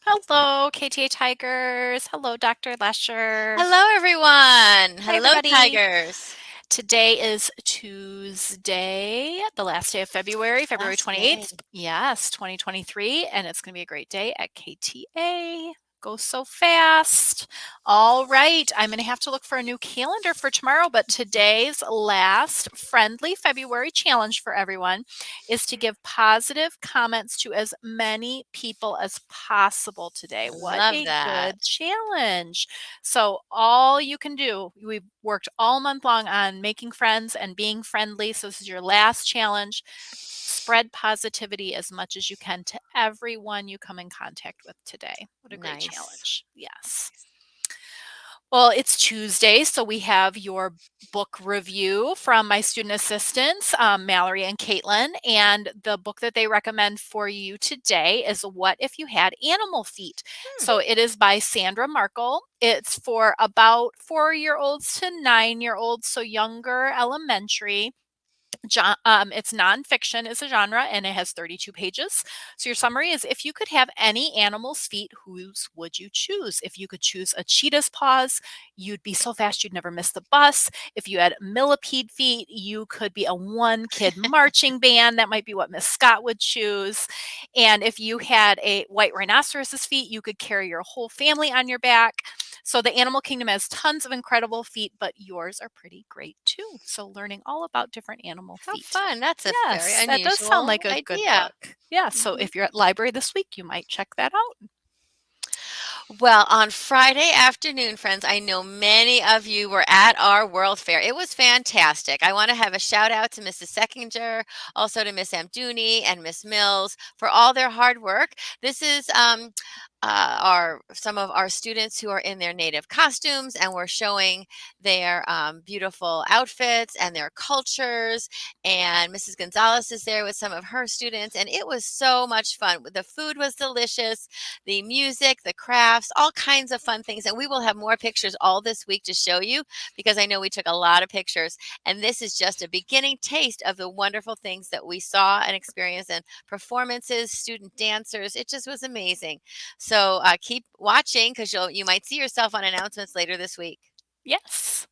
Hello, KTA Tigers. Hello, Dr. Lesher. Hello, everyone. Hi, Hello, everybody. Tigers. Today is Tuesday, the last day of February, February Last day. 28th. Yes, 2023, and it's going to be a great day at KTA. Goes so fast. All right, I'm going to have to look for a new calendar for tomorrow, but today's last friendly February challenge for everyone is to give positive comments to as many people as possible today. What Love a good that. challenge. So all you can do, we've worked all month long on making friends and being friendly. So this is your last challenge. Spread positivity as much as you can to everyone you come in contact with today. What a great Nice. challenge. Yes. Well, it's Tuesday, so we have your book review from my student assistants, Mallory and Caitlin. And the book that they recommend for you today is What If You Had Animal Feet? Hmm. So it is by Sandra Markle. It's for about 4-year-olds to 9-year-olds, so younger elementary. It's nonfiction is a genre and it has 32 pages. So your summary is if you could have any animal's feet, whose would you choose? If you could choose a cheetah's paws, you'd be so fast you'd never miss the bus. If you had millipede feet, you could be a one kid marching band. That might be what Miss Scott would choose. And if you had a white rhinoceros's feet, you could carry your whole family on your back. So the animal kingdom has tons of incredible feet, but yours are pretty great too. So learning all about different animal How feet. fun. That's a very Yes, that does sound unusual like a good idea. book. Yeah, so Mhm. if you're at library this week, you might check that out. Well, on Friday afternoon, friends, I know many of you were at our World Fair. It was fantastic. I want to have a shout out to Mrs. Seckinger, also to Miss Amdouni and Miss Mills for all their hard work. This is our some of our students who are in their native costumes, and we're showing their beautiful outfits and their cultures. And Mrs. Gonzalez is there with some of her students, and it was so much fun. The food was delicious, the music, the crafts, all kinds of fun things. And we will have more pictures all this week to show you because I know we took a lot of pictures. And this is just a beginning taste of the wonderful things that we saw and experienced and performances, student dancers. It just was amazing. So keep watching because you might see yourself on announcements later this week. Yes.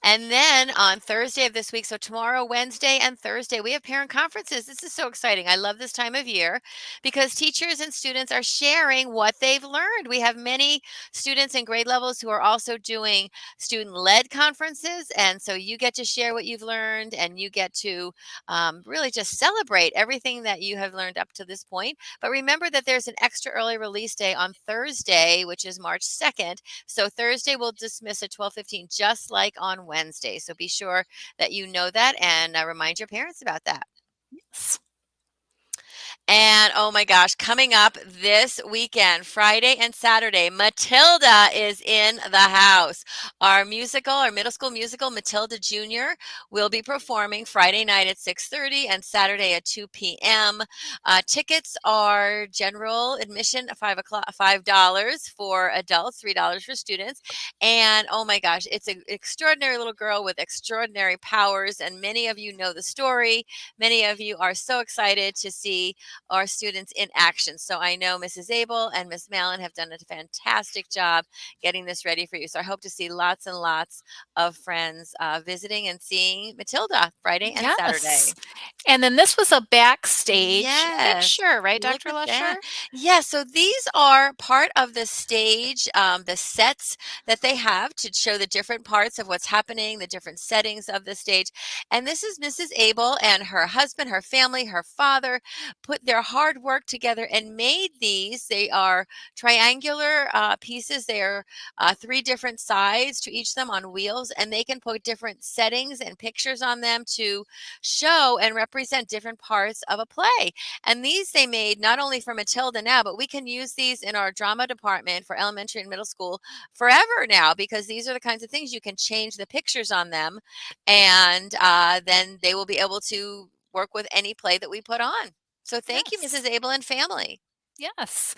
And then on Thursday of this week, so tomorrow, Wednesday, and Thursday, we have parent conferences. This is so exciting. I love this time of year because teachers and students are sharing what they've learned. We have many students in grade levels who are also doing student led conferences. And so you get to share what you've learned and you get to really just celebrate everything that you have learned up to this point. But remember that there's an extra early release day on Thursday, which is March 2nd. So Thursday we'll dismiss at 12:15, just like on Wednesday. So be sure that you know that and remind your parents about that. Yes. And oh my gosh, coming up this weekend, Friday and Saturday, Matilda is in the house. Our middle school musical, Matilda Jr., will be performing Friday night at 6:30 and Saturday at 2 p.m. Tickets are general admission, $5 for adults, $3 for students. And oh my gosh, it's an extraordinary little girl with extraordinary powers. And many of you know the story. Many of you are so excited to see our students in action. So I know Mrs. Abel and Miss Mallon have done a fantastic job getting this ready for you. So I hope to see lots and lots of friends visiting and seeing Matilda Friday and Yes. Saturday. And then this was a backstage Yes. picture, right, Look Dr. at Lesher? that. Yeah, so these are part of the stage, the sets that they have to show the different parts of what's happening, the different settings of the stage. And this is Mrs. Abel and her husband, her family, her father put their hard work together and made these. They are triangular pieces. They are three different sides to each of them on wheels, and they can put different settings and pictures on them to show and represent different parts of a play. And these they made not only for Matilda now, but we can use these in our drama department for elementary and middle school forever now, because these are the kinds of things you can change the pictures on them. And then they will be able to work with any play that we put on. So thank you, Yes. Mrs. Abel and family. Yes.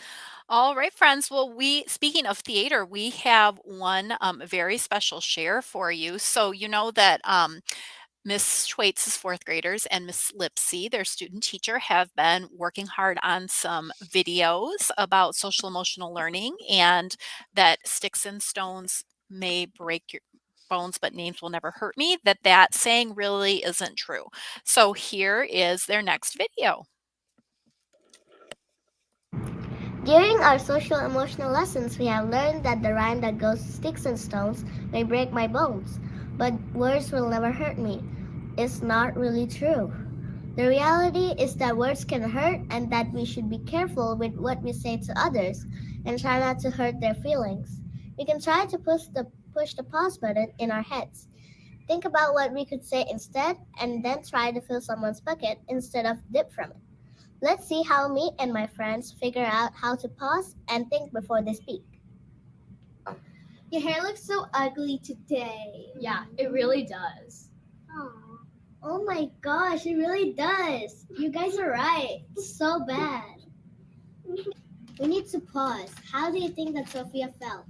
All right, friends. Well, speaking of theater, we have one very special share for you. So, you know that Miss Schweitz's fourth graders and Miss Lipsy, their student teacher, have been working hard on some videos about social emotional learning and that sticks and stones may break your bones, but names will never hurt me, that saying really isn't true. So here is their next video. During our social emotional lessons, we have learned that the rhyme that goes sticks and stones may break my bones, but words will never hurt me is not really true. The reality is that words can hurt and that we should be careful with what we say to others and try not to hurt their feelings. We can try to push the pause button in our heads. Think about what we could say instead and then try to fill someone's bucket instead of dip from it. Let's see how me and my friends figure out how to pause and think before they speak. Your hair looks so ugly today. Yeah, it really does. Oh my gosh, it really does. You guys are right. It's so bad. We need to pause. How do you think that Sophia felt?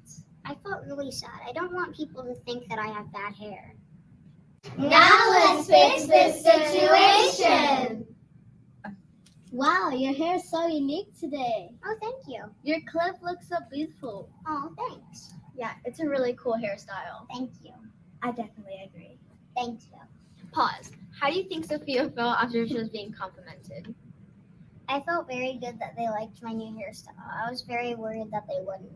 I felt really sad. I don't want people to think that I have bad hair. Now let's fix this situation. Wow, your hair is so unique today. Oh, thank you. Your clip looks so beautiful. Oh, thanks. Yeah, it's a really cool hairstyle. Thank you. I definitely agree. Thank you. Pause. How do you think Sophia felt after she was being complimented? I felt very good that they liked my new hairstyle. I was very worried that they wouldn't.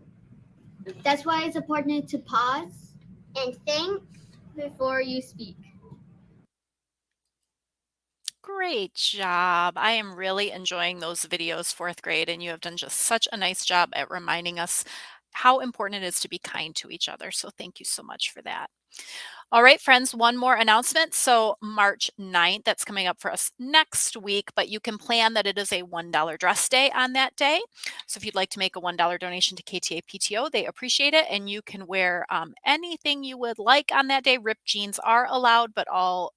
That's why it's important to pause And think Before you speak. Great job. I am really enjoying those videos, fourth grade, and you have done just such a nice job at reminding us how important it is to be kind to each other. So thank you so much for that. All right, friends, one more announcement. So March 9th, that's coming up for us next week, but you can plan that it is a $1 dress day on that day. So if you'd like to make a $1 donation to KTA PTO, they appreciate it. And you can wear anything you would like on that day. Ripped jeans are allowed, but all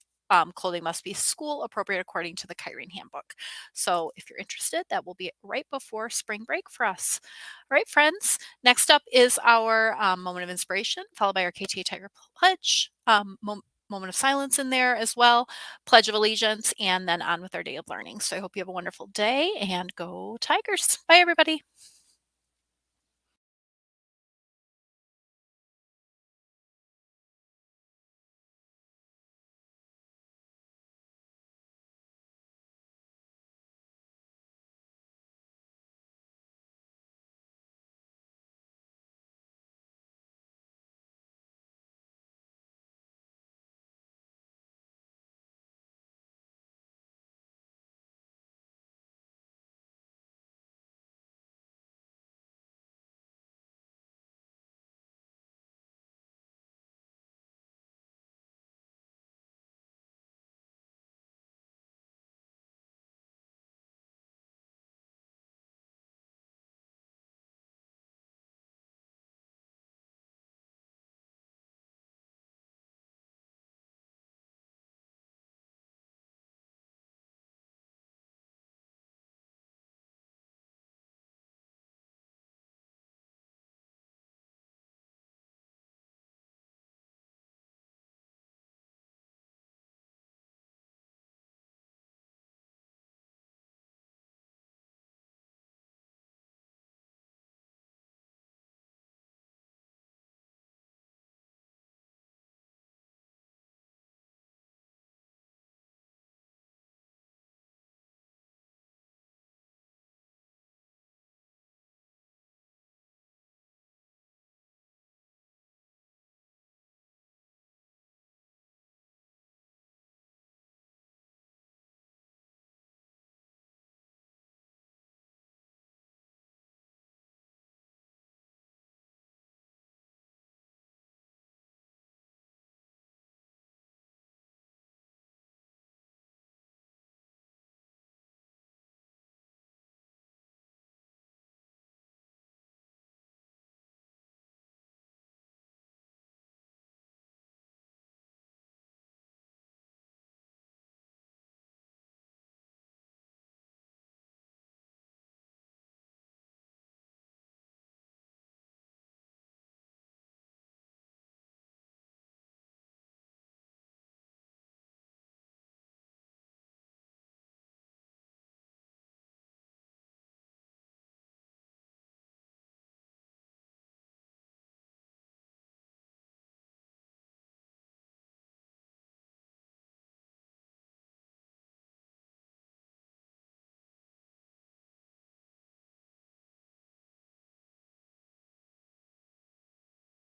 clothing must be school appropriate according to the Kyrene handbook. So if you're interested, that will be right before spring break for us. All right, friends. Next up is our moment of inspiration, followed by our KTA Tiger Pledge, moment of silence in there as well, Pledge of Allegiance, and then on with our day of learning. So I hope you have a wonderful day and go Tigers. Bye, everybody.